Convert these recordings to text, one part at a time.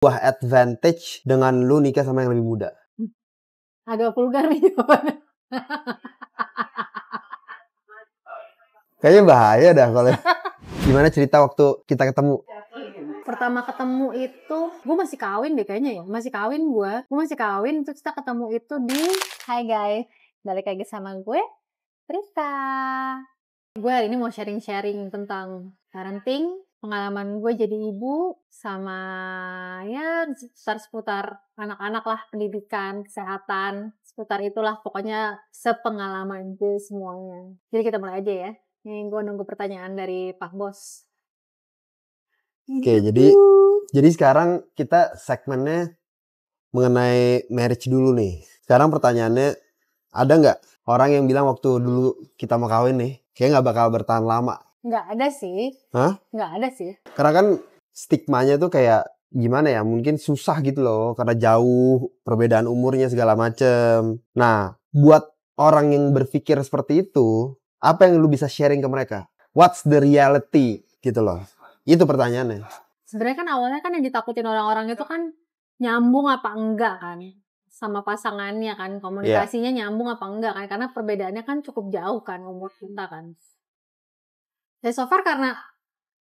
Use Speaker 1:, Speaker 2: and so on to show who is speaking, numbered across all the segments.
Speaker 1: Buah advantage dengan lu nikah sama yang lebih muda?
Speaker 2: Agak vulgar nih jawabannya.
Speaker 1: Kayaknya bahaya dah kalau. Gimana cerita waktu kita ketemu?
Speaker 2: Pertama ketemu itu, gue masih kawin deh kayaknya ya. Masih kawin gue masih kawin, terus kita ketemu itu di Hai guys, balik lagi sama gue, Rita. Gue hari ini mau sharing-sharing tentang parenting, pengalaman gue jadi ibu, sama ya seputar anak-anak lah, pendidikan, kesehatan, seputar itulah pokoknya sepengalaman gue semuanya. Jadi kita mulai aja ya. Ini gue nunggu pertanyaan dari Pak Bos.
Speaker 1: Oke, jadi sekarang kita segmennya mengenai marriage dulu nih. Sekarang pertanyaannya, ada nggak orang yang bilang waktu dulu kita mau kawin nih, kayak nggak bakal bertahan lama?
Speaker 2: Nggak ada sih.
Speaker 1: Hah?
Speaker 2: Nggak ada sih.
Speaker 1: Karena kan stigmanya tuh kayak gimana ya, mungkin susah gitu loh, karena jauh, perbedaan umurnya segala macem. Nah, buat orang yang berpikir seperti itu, apa yang lu bisa sharing ke mereka? What's the reality gitu loh. Itu pertanyaannya.
Speaker 2: Sebenarnya kan awalnya kan yang ditakutin orang-orang itu kan nyambung apa enggak kan sama pasangannya kan, komunikasinya nyambung apa enggak kan, karena perbedaannya kan cukup jauh kan umur kita kan. Ya so far karena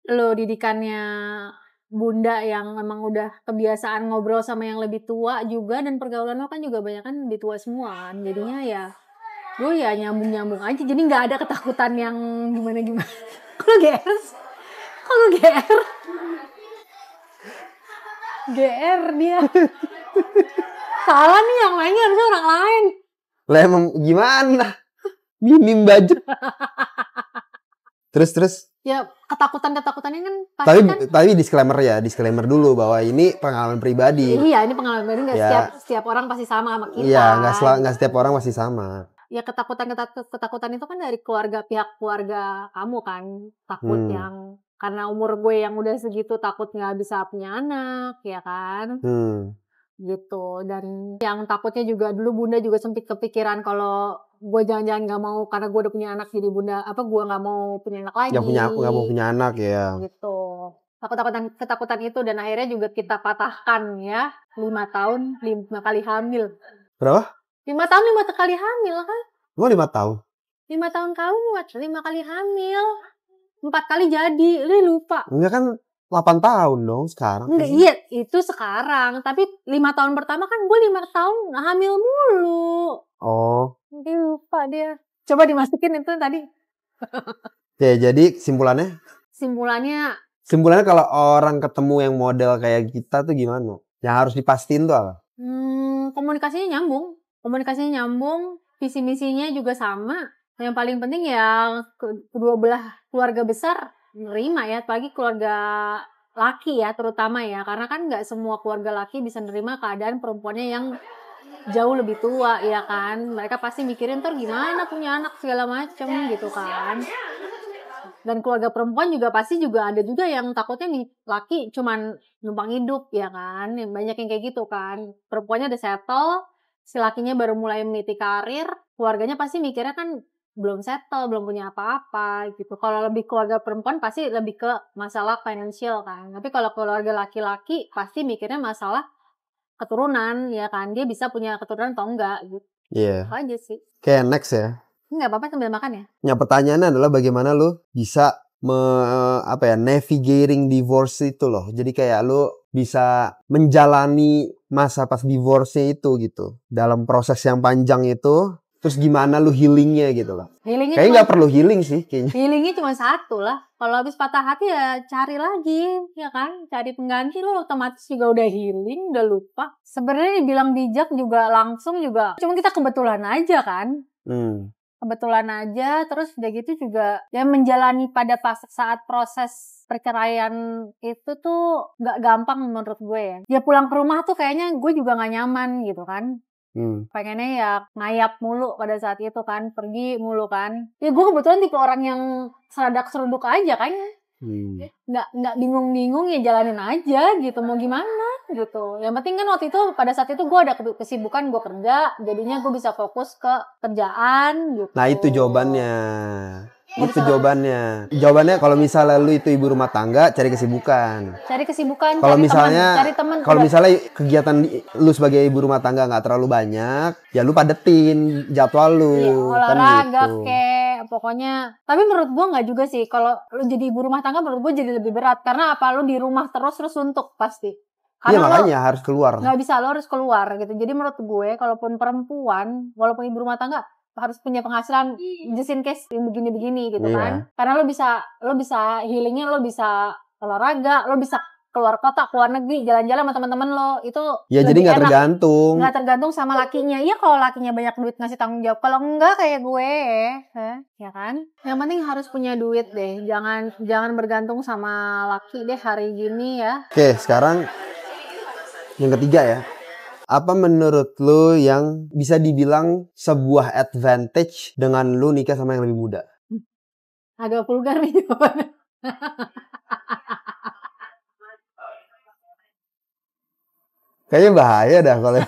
Speaker 2: lo didikannya bunda yang memang udah kebiasaan ngobrol sama yang lebih tua juga, dan pergaulan lo kan juga banyak kan lebih tua semua kan, jadinya ya gue ya nyambung-nyambung aja, jadi nggak ada ketakutan yang gimana-gimana. Kalau GR dia. Salah nih, yang lainnya harusnya orang lain.
Speaker 1: Lah emang gimana? Minim budget. Terus.
Speaker 2: Ya ketakutannya kan pasti
Speaker 1: tapi disclaimer dulu bahwa ini pengalaman pribadi.
Speaker 2: Iya, ini pengalaman pribadi, nggak setiap orang pasti sama kita.
Speaker 1: Iya, nggak setiap orang pasti sama.
Speaker 2: Ya ketakutan itu kan dari pihak keluarga kamu kan, takut yang karena umur gue yang udah segitu takut nggak bisa punya anak, ya kan? Gitu. Dan yang takutnya juga dulu bunda juga sempit kepikiran kalau gue jangan-jangan nggak mau karena gue udah punya anak, jadi bunda gue nggak mau punya anak lagi.
Speaker 1: Nggak mau punya anak ya.
Speaker 2: Gitu. Ketakutan itu, dan akhirnya juga kita patahkan ya, 5 tahun 5 kali hamil.
Speaker 1: Berapa?
Speaker 2: 5 tahun 5 kali hamil kan?
Speaker 1: Lu 5 tahun?
Speaker 2: 5 tahun kawin, 5 kali hamil. 4 kali jadi, lu lupa.
Speaker 1: Enggak kan 8 tahun dong sekarang.
Speaker 2: Enggak, iya, itu sekarang. Tapi 5 tahun pertama kan gue 5 tahun hamil mulu.
Speaker 1: Oh.
Speaker 2: Dia lupa dia. Coba dimasukin itu tadi.
Speaker 1: Ya, jadi simpulannya kalau orang ketemu yang model kayak kita tuh gimana? Yang harus dipastiin tuh apa?
Speaker 2: Komunikasinya nyambung, visi misinya juga sama. Yang paling penting ya kedua belah keluarga besar nerima ya, apalagi keluarga laki ya terutama ya, karena kan nggak semua keluarga laki bisa nerima keadaan perempuannya yang jauh lebih tua ya kan. Mereka pasti mikirin ntar gimana punya anak segala macem gitu kan. Dan keluarga perempuan juga pasti juga ada juga yang takutnya nih laki cuman numpang hidup ya kan, banyak yang kayak gitu kan. Perempuannya udah settle, si lakinya baru mulai meniti karir, keluarganya pasti mikirnya kan belum settle, belum punya apa-apa gitu. Kalau lebih keluarga perempuan pasti lebih ke masalah financial kan, tapi kalau keluarga laki-laki pasti mikirnya masalah keturunan ya kan, dia bisa punya keturunan atau enggak gitu.
Speaker 1: Iya.
Speaker 2: Aja sih.
Speaker 1: Kayak next ya.
Speaker 2: Enggak apa-apa sambil makan ya.
Speaker 1: Yang pertanyaannya adalah bagaimana lu bisa navigating divorce itu loh. Jadi kayak lu bisa menjalani masa pas divorce-nya itu gitu. Dalam proses yang panjang itu, terus gimana lu healingnya gitu loh. Kayaknya nggak perlu healing sih kayaknya.
Speaker 2: Healingnya cuma satu lah. Kalau habis patah hati ya cari lagi, ya kan? Cari pengganti, lo otomatis juga udah healing, udah lupa. Sebenarnya dibilang bijak juga langsung juga. Cuma kita kebetulan aja kan. Kebetulan aja, terus udah gitu juga ya menjalani pada saat proses perceraian itu tuh gak gampang menurut gue ya. Ya pulang ke rumah tuh kayaknya gue juga gak nyaman gitu kan. Pengennya ya ngayap mulu pada saat itu kan, pergi mulu kan. Ya gue kebetulan tipe orang yang seradak-seruduk aja kan. Nggak bingung-bingung, ya jalanin aja gitu, mau gimana gitu. Yang penting kan waktu itu pada saat itu gue ada kesibukan, gue kerja, jadinya gue bisa fokus ke kerjaan gitu.
Speaker 1: Nah itu jawabannya. Itu jawabannya. Jawabannya kalau misalnya lu itu ibu rumah tangga, cari kesibukan.
Speaker 2: Cari kesibukan,
Speaker 1: Kalau
Speaker 2: cari
Speaker 1: misalnya,
Speaker 2: teman, cari teman.
Speaker 1: kalau misalnya kegiatan lu sebagai ibu rumah tangga nggak terlalu banyak, ya lu padetin jadwal lu.
Speaker 2: Iya, olahraga
Speaker 1: gitu.
Speaker 2: kek, pokoknya. Tapi menurut gua nggak juga sih. Kalau lu jadi ibu rumah tangga, menurut gua jadi lebih berat. Karena apa? Lu di rumah terus suntuk pasti.
Speaker 1: Iya
Speaker 2: Karena
Speaker 1: makanya harus keluar.
Speaker 2: nggak bisa, lo harus keluar gitu. Jadi menurut gue, kalaupun perempuan, walaupun ibu rumah tangga, harus punya penghasilan just in case yang begini-begini gitu kan. Karena lo bisa healingnya, lo bisa olahraga, lo bisa keluar kota, keluar negeri, jalan-jalan sama teman-teman lo. Itu
Speaker 1: Ya jadi nggak tergantung.
Speaker 2: Nggak tergantung sama lakinya. Iya kalau lakinya banyak duit ngasih tanggung jawab. Kalau enggak kayak gue, ya kan. Yang penting harus punya duit deh. Jangan bergantung sama laki deh hari gini ya.
Speaker 1: Oke, sekarang yang ketiga ya. Apa menurut lu yang bisa dibilang sebuah advantage dengan lu nikah sama yang lebih muda?
Speaker 2: Agak vulgar nih jawabannya.
Speaker 1: Kayaknya bahaya dah kalau.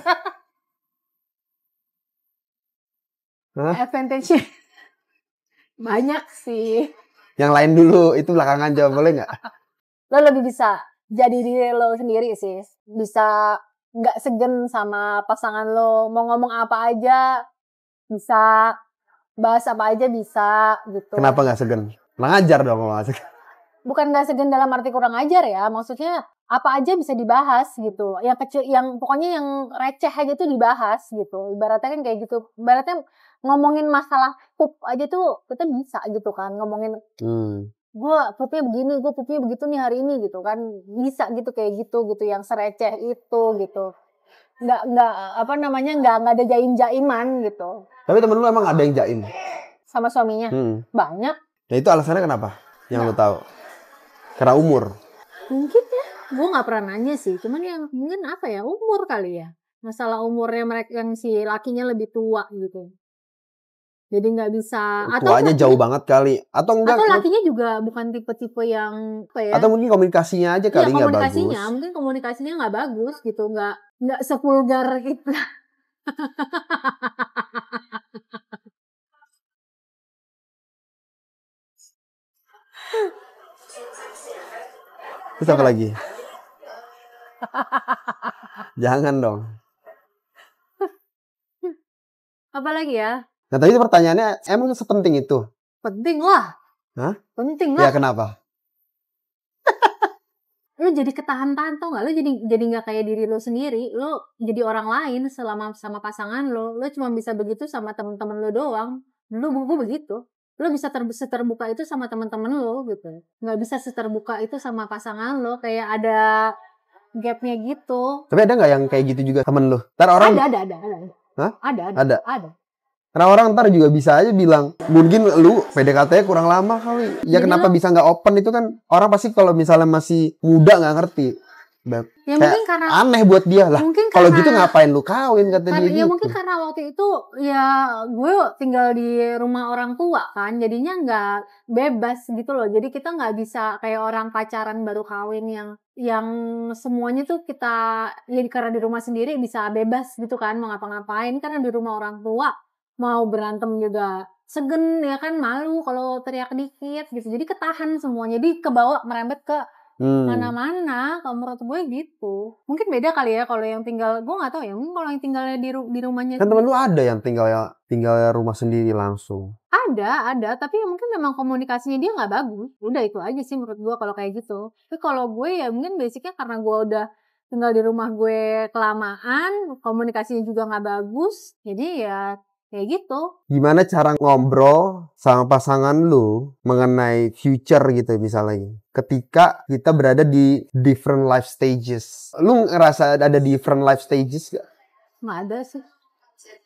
Speaker 2: Advantage-nya banyak sih.
Speaker 1: Yang lain dulu, itu belakangan jawab, boleh nggak?
Speaker 2: Lo lebih bisa jadi diri lo sendiri sih. Bisa nggak segen sama pasangan lo. Mau ngomong apa aja bisa, bahas apa aja bisa gitu.
Speaker 1: Kenapa nggak segen? Ngajar dong kalau nggak segen.
Speaker 2: Bukan nggak segen dalam arti kurang ajar ya. Maksudnya apa aja bisa dibahas gitu. Yang kecil, yang pokoknya yang receh aja tuh dibahas gitu. Ibaratnya kan kayak gitu. Ibaratnya ngomongin masalah pup aja tuh kita bisa gitu kan. Ngomongin gue pupnya begini, gue pupnya begitu nih hari ini gitu kan. Bisa gitu kayak gitu yang sereceh itu gitu. Nggak apa namanya, nggak ada jaim-jaiman gitu.
Speaker 1: Tapi temen lu emang ada yang jaim?
Speaker 2: Sama suaminya? Banyak.
Speaker 1: Ya itu alasannya kenapa? Yang lu tahu? Karena umur?
Speaker 2: Mungkin ya. Gue nggak pernah nanya sih. Cuman yang mungkin apa ya, umur kali ya. Masalah umurnya mereka yang si lakinya lebih tua gitu. Jadi nggak bisa.
Speaker 1: Tuanya jauh banget kali. Atau enggak?
Speaker 2: Atau lakinya juga bukan tipe-tipe yang apa ya?
Speaker 1: Atau mungkin komunikasinya aja kali nggak bagus.
Speaker 2: Mungkin komunikasinya nggak bagus gitu. Nggak sevulgar gitu.
Speaker 1: Terus apa lagi? Jangan dong.
Speaker 2: Apa lagi ya?
Speaker 1: Nah tadi pertanyaannya emang sepenting itu?
Speaker 2: Penting lah.
Speaker 1: Hah?
Speaker 2: Penting lah.
Speaker 1: Ya kenapa?
Speaker 2: Lo jadi ketahan-tahan tau gak? Lo jadi gak kayak diri lo sendiri. Lo jadi orang lain selama sama pasangan lo. Lo cuma bisa begitu sama teman-teman lo doang. Dulu gue begitu. Lo bisa seterbuka itu sama teman-teman lo gitu. Gak bisa seterbuka itu sama pasangan lo. Kayak ada gapnya gitu.
Speaker 1: Tapi ada gak yang kayak gitu juga temen lo? Ntar orang...
Speaker 2: Ada.
Speaker 1: Hah?
Speaker 2: Ada.
Speaker 1: Karena orang ntar juga bisa aja bilang, mungkin lu PDKT-nya kurang lama kali. Ya jadi kenapa bisa nggak open itu kan orang pasti kalau misalnya masih muda nggak ngerti.
Speaker 2: Ya mungkin karena
Speaker 1: aneh buat dia lah. Kalau gitu ngapain lu kawin kata dia gitu.
Speaker 2: Ya mungkin karena waktu itu ya gue tinggal di rumah orang tua kan, jadinya nggak bebas gitu loh. Jadi kita nggak bisa kayak orang pacaran baru kawin yang semuanya tuh kita ya karena di rumah sendiri bisa bebas gitu kan, mau ngapa-ngapain. Karena di rumah orang tua mau berantem juga segen ya kan, malu kalau teriak dikit gitu. Jadi ketahan semuanya, jadi kebawa merembet ke mana-mana. Kalau menurut gue gitu. Mungkin beda kali ya kalau yang tinggal, gue nggak tahu ya. Mungkin kalau yang tinggalnya di rumahnya.
Speaker 1: Kan temen lu ada yang tinggal rumah sendiri langsung.
Speaker 2: Ada. Tapi mungkin memang komunikasinya dia nggak bagus. Udah itu aja sih menurut gue kalau kayak gitu. Tapi kalau gue ya mungkin basicnya karena gue udah tinggal di rumah gue kelamaan, komunikasinya juga nggak bagus. Jadi ya kayak gitu.
Speaker 1: Gimana cara ngobrol sama pasangan lu mengenai future gitu misalnya? Ketika kita berada di different life stages. Lu ngerasa ada different life stages gak?
Speaker 2: Nggak ada sih.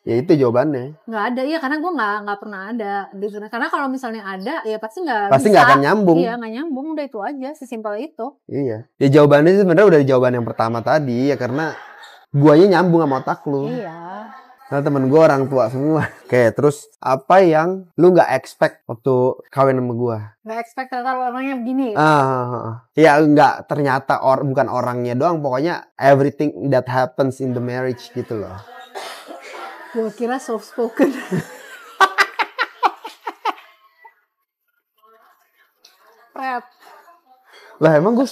Speaker 1: Ya itu jawabannya.
Speaker 2: Nggak ada, ya karena gue nggak pernah ada. Karena kalau misalnya ada, ya pasti nggak
Speaker 1: akan nyambung.
Speaker 2: Iya, nggak nyambung. Udah itu aja, sesimpel itu.
Speaker 1: Iya. Ya jawabannya sih sebenarnya udah jawaban yang pertama tadi ya, karena guanya nyambung sama otak lu.
Speaker 2: Iya.
Speaker 1: Nah temen gue orang tua semua. Oke, terus apa yang lu gak expect waktu kawin sama gue?
Speaker 2: Gak expect kalau orangnya begini?
Speaker 1: Ya gak, ternyata bukan orangnya doang. Pokoknya everything that happens in the marriage gitu loh.
Speaker 2: Gue kira soft spoken.
Speaker 1: Lah emang gue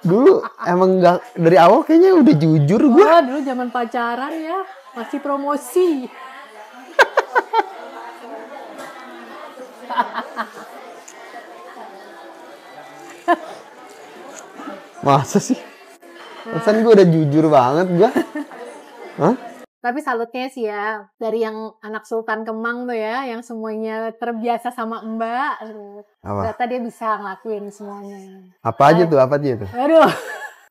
Speaker 1: dulu emang nggak dari awal kayaknya udah jujur gue.
Speaker 2: Wah, dulu zaman pacaran ya, masih promosi.
Speaker 1: Masa sih? Pesan gue udah jujur banget gue. Hah?
Speaker 2: Tapi salutnya sih ya, dari yang anak Sultan Kemang tuh ya, yang semuanya terbiasa sama Mbak,
Speaker 1: Apa?
Speaker 2: ternyata dia bisa ngelakuin semuanya.
Speaker 1: Apa aja tuh? Apa aja tuh?
Speaker 2: Aduh,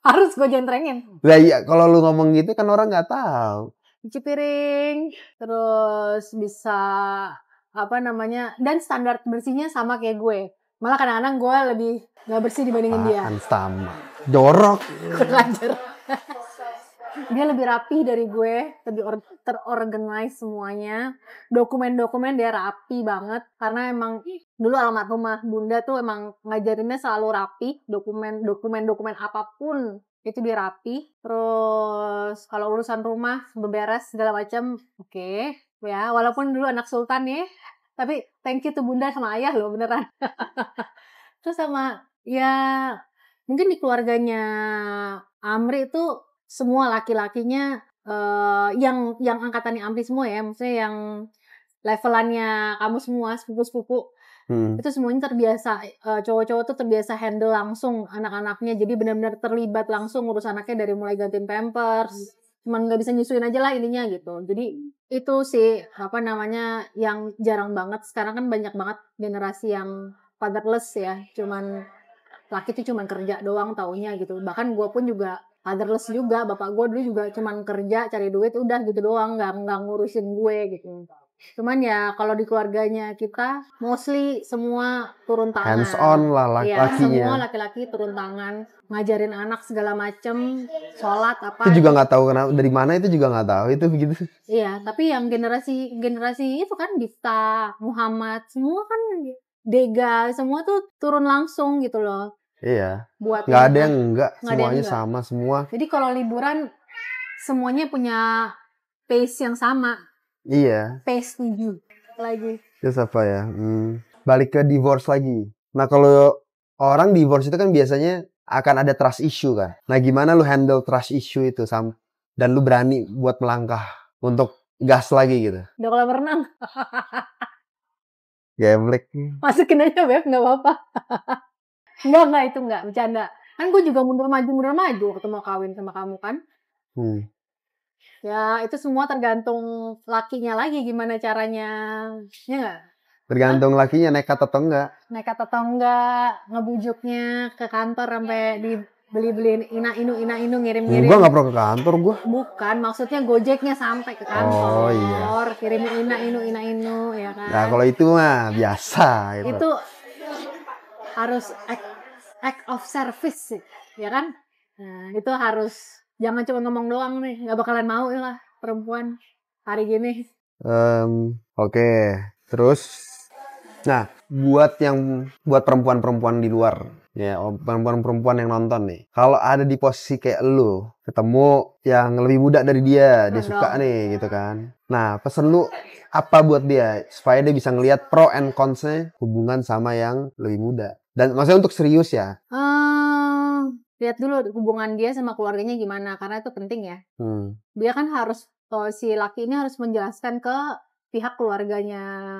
Speaker 2: harus gue jentrengin.
Speaker 1: Lah iya, kalau lu ngomong gitu kan orang nggak tahu.
Speaker 2: Cuci piring, terus bisa apa namanya, dan standar bersihnya sama kayak gue. Malah kadang-kadang gue lebih nggak bersih dibandingin dia.
Speaker 1: Apaan sama? Jorok.
Speaker 2: Kurang ajar. Dia lebih rapi dari gue, lebih terorganize semuanya. Dokumen-dokumen dia rapi banget. Karena emang dulu almarhumah Bunda tuh emang ngajarinnya selalu rapi. Dokumen apapun itu dia rapi. Terus kalau urusan rumah beberes segala macam, oke. Ya, walaupun dulu anak sultan ya. Tapi thank you tuh Bunda sama ayah loh, beneran. Terus sama, ya mungkin di keluarganya Amri itu semua laki-lakinya yang angkatannya Amri semua ya, maksudnya yang levelannya kamu semua sepupu-sepupu itu semuanya terbiasa, cowok-cowok tuh terbiasa handle langsung anak-anaknya, jadi benar-benar terlibat langsung ngurus anaknya dari mulai gantiin pampers, cuman nggak bisa nyusuin aja lah ininya gitu. Jadi itu sih apa namanya yang jarang banget. Sekarang kan banyak banget generasi yang fatherless ya, cuman laki tuh cuman kerja doang taunya gitu. Bahkan gue pun juga fatherless juga, bapak gue dulu juga cuman kerja cari duit udah gitu doang, nggak ngurusin gue gitu. Cuman ya kalau di keluarganya kita mostly semua turun tangan,
Speaker 1: hands on lah
Speaker 2: ya,
Speaker 1: laki-lakinya.
Speaker 2: semua laki-laki turun tangan, ngajarin anak segala macem, sholat apa
Speaker 1: Itu juga nggak tahu kenapa dari mana, itu juga nggak tahu itu begitu.
Speaker 2: iya. Tapi yang generasi itu kan Difta, Muhammad, semua kan Dega, semua tuh turun langsung gitu loh.
Speaker 1: Iya.
Speaker 2: Buat
Speaker 1: Nggak ada yang enggak,
Speaker 2: nggak ada yang
Speaker 1: semuanya
Speaker 2: enggak.
Speaker 1: sama semua.
Speaker 2: Jadi kalau liburan semuanya punya pace yang sama.
Speaker 1: Iya.
Speaker 2: Pace 7 lagi.
Speaker 1: Terus apa ya? Balik ke divorce lagi. Nah kalau orang divorce itu kan biasanya akan ada trust issue kan. Nah gimana lu handle trust issue itu dan lu berani buat melangkah untuk gas lagi gitu?
Speaker 2: Udah kolam renang.
Speaker 1: Geblek.
Speaker 2: Masukin aja Beb, nggak apa-apa. Enggak, itu enggak, bercanda. Kan gue juga mundur maju ketemu kawin sama kamu kan. Ya itu semua tergantung lakinya lagi gimana caranya. Ya enggak?
Speaker 1: Tergantung lakinya nekat atau enggak.
Speaker 2: Nekat atau enggak, ngebujuknya ke kantor sampai dibeli-beliin ina-inu ngirim-ngirim.
Speaker 1: Gue gak perlu ke kantor gue.
Speaker 2: Bukan, maksudnya gojeknya sampai ke kantor.
Speaker 1: Oh iya.
Speaker 2: Kirimin ina-inu ya kan.
Speaker 1: Nah kalau itu mah biasa gitu.
Speaker 2: Itu harus act of service ya kan. Nah itu harus, jangan cuma ngomong doang nih, nggak bakalan mau lah perempuan hari gini.
Speaker 1: Oke. Terus nah buat perempuan-perempuan di luar ya, perempuan-perempuan yang nonton nih, kalau ada di posisi kayak lu ketemu yang lebih muda dari dia suka nih gitu kan. Nah pesen lu apa buat dia supaya dia bisa ngelihat pro and cons-nya hubungan sama yang lebih muda, dan maksudnya untuk serius ya.
Speaker 2: Lihat dulu hubungan dia sama keluarganya gimana, karena itu penting ya. Dia kan harus, si laki ini harus menjelaskan ke pihak keluarganya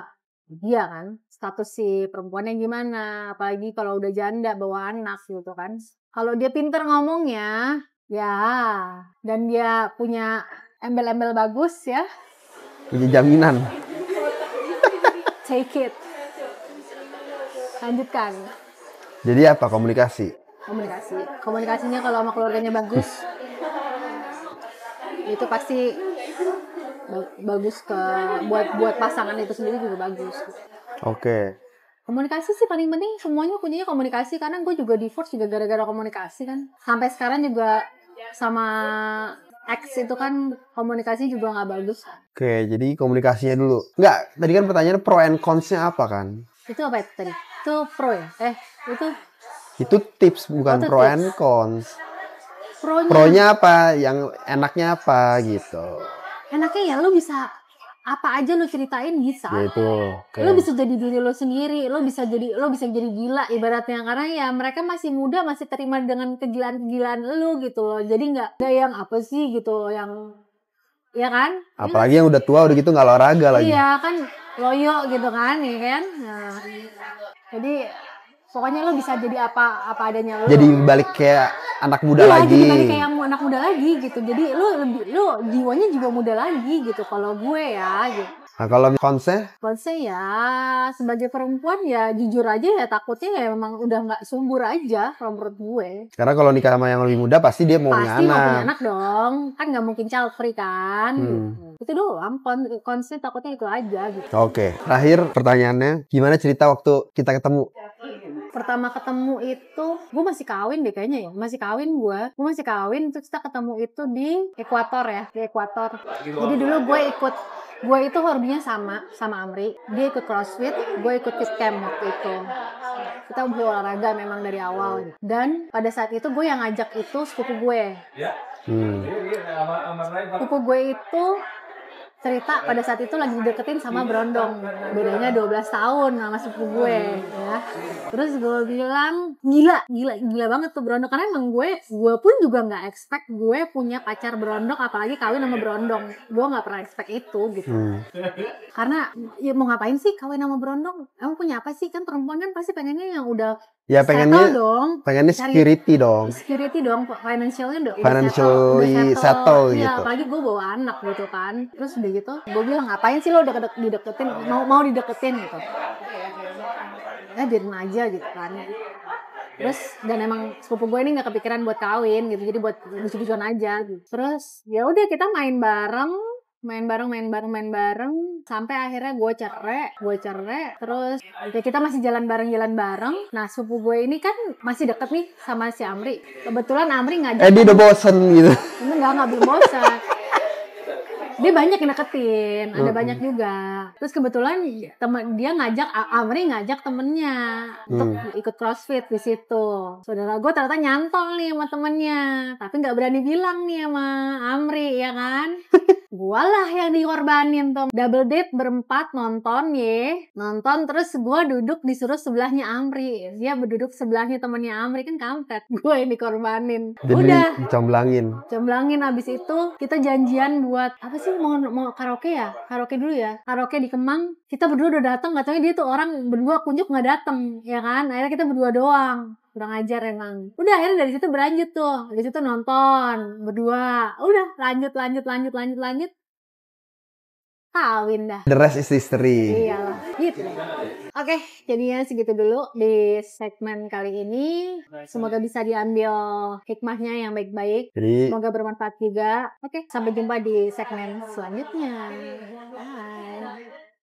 Speaker 2: dia kan, status si perempuannya gimana, apalagi kalau udah janda bawa anak gitu kan. Kalau dia pinter ngomongnya ya, dan dia punya embel-embel bagus ya,
Speaker 1: punya jaminan,
Speaker 2: take it, lanjutkan.
Speaker 1: Jadi apa?
Speaker 2: Komunikasinya kalau sama keluarganya bagus, itu pasti bagus buat pasangan itu sendiri juga bagus.
Speaker 1: Oke.
Speaker 2: Komunikasi sih paling penting, semuanya punya komunikasi, karena gue juga divorce juga gara-gara komunikasi kan. Sampai sekarang juga sama ex itu kan komunikasi juga nggak bagus.
Speaker 1: Oke, jadi komunikasinya dulu. Nggak, tadi kan pertanyaan pro and cons-nya apa kan?
Speaker 2: Itu apa itu tadi? Itu pro ya?
Speaker 1: Itu tips, bukan pro
Speaker 2: tips.
Speaker 1: and cons.
Speaker 2: Pronya
Speaker 1: Pronya apa? Yang enaknya apa gitu?
Speaker 2: Enaknya ya lu bisa apa aja lu ceritain bisa.
Speaker 1: Gitu. Oke.
Speaker 2: Lo bisa jadi diri lo sendiri, lo bisa jadi gila ibaratnya, karena ya mereka masih muda, masih terima dengan kegilaan-kegilaan lo gitu loh. Jadi nggak yang apa sih gitu loh, yang ya kan?
Speaker 1: Apalagi yang udah tua udah gitu nggak olahraga lagi.
Speaker 2: Iya kan, loyo gitu kan, ya kan? Nah, jadi pokoknya lo bisa jadi apa adanya lo.
Speaker 1: Jadi balik kayak anak muda
Speaker 2: iya,
Speaker 1: lagi.
Speaker 2: jadi balik kayak anak muda lagi gitu. Jadi lo jiwanya juga muda lagi gitu. Kalau gue ya gitu.
Speaker 1: Nah kalau konsep
Speaker 2: Ya sebagai perempuan ya jujur aja ya, takutnya ya memang udah nggak subur aja kalau menurut gue.
Speaker 1: Karena kalau nikah sama yang lebih muda pasti dia mau
Speaker 2: Pasti mau punya
Speaker 1: anak.
Speaker 2: anak dong, kan nggak mungkin child free kan. Gitu. Itu doang konsep, takutnya itu aja gitu.
Speaker 1: Oke. Terakhir pertanyaannya, gimana cerita waktu kita ketemu?
Speaker 2: Pertama ketemu itu gue masih kawin deh kayaknya ya, masih kawin gue masih kawin, terus kita ketemu itu di Ekuator ya, di Ekuator. Jadi dulu gue itu hobinya sama Amri, dia ikut CrossFit, gue ikut Fit Camp waktu itu. Kita berolahraga memang dari awal. Dan pada saat itu gue yang ngajak itu sepupu gue. Sepupu gue itu cerita pada saat itu lagi dideketin sama Brondong, bedanya 12 tahun sama sepupu gue ya. Terus gue bilang gila banget tuh Brondong, karena emang gue pun juga nggak expect gue punya pacar Brondong, apalagi kawin sama Brondong. Gue nggak pernah expect itu gitu. Karena ya mau ngapain sih kawin sama Brondong? Emang punya apa sih? Kan perempuan kan pasti pengennya yang udah
Speaker 1: Ya pengennya security dong.
Speaker 2: Security dong, financially
Speaker 1: settle
Speaker 2: ya,
Speaker 1: gitu.
Speaker 2: apalagi gue bawa anak gitu kan. Terus udah gitu, gue bilang ngapain sih lo udah dideketin, mau dideketin gitu. Ya biarin aja gitu kan. Terus dan emang sepupu gue ini nggak kepikiran buat kawin gitu, jadi buat lucu-lucuan aja gitu. Terus ya udah kita main bareng sampai akhirnya gue cerai. Terus ya kita masih jalan bareng. Nah sepupu gue ini kan masih deket nih sama si Amri. Kebetulan Amri ngajak.
Speaker 1: Dia udah bosen gitu.
Speaker 2: Enggak belum bosan. Dia banyak yang deketin, ada banyak juga. Terus kebetulan dia Amri ngajak temennya untuk ikut CrossFit di situ. Saudara gue ternyata nyantol nih sama temennya, tapi nggak berani bilang nih sama Amri ya kan. Gua lah yang dikorbanin tuh. Double date berempat nonton terus gue duduk disuruh sebelahnya Amri. Dia berduduk sebelahnya temennya Amri, kan kampret. Gue yang dikorbanin.
Speaker 1: Jadi
Speaker 2: udah comblangin. Abis itu kita janjian buat apa sih, mau karaoke ya? Karaoke dulu ya. Karaoke di Kemang. Kita berdua udah datang, nggak tahu dia tuh orang berdua kunjuk nggak datang, ya kan? Akhirnya kita berdua doang. Kurang ajar emang. Udah akhirnya dari situ berlanjut tuh. Dari situ nonton berdua. Udah lanjut. Kawin dah.
Speaker 1: The rest is history.
Speaker 2: Iyalah, gitu deh. Oke, jadinya segitu dulu di segmen kali ini. Semoga bisa diambil hikmahnya yang baik-baik. Semoga bermanfaat juga. Oke, sampai jumpa di segmen selanjutnya.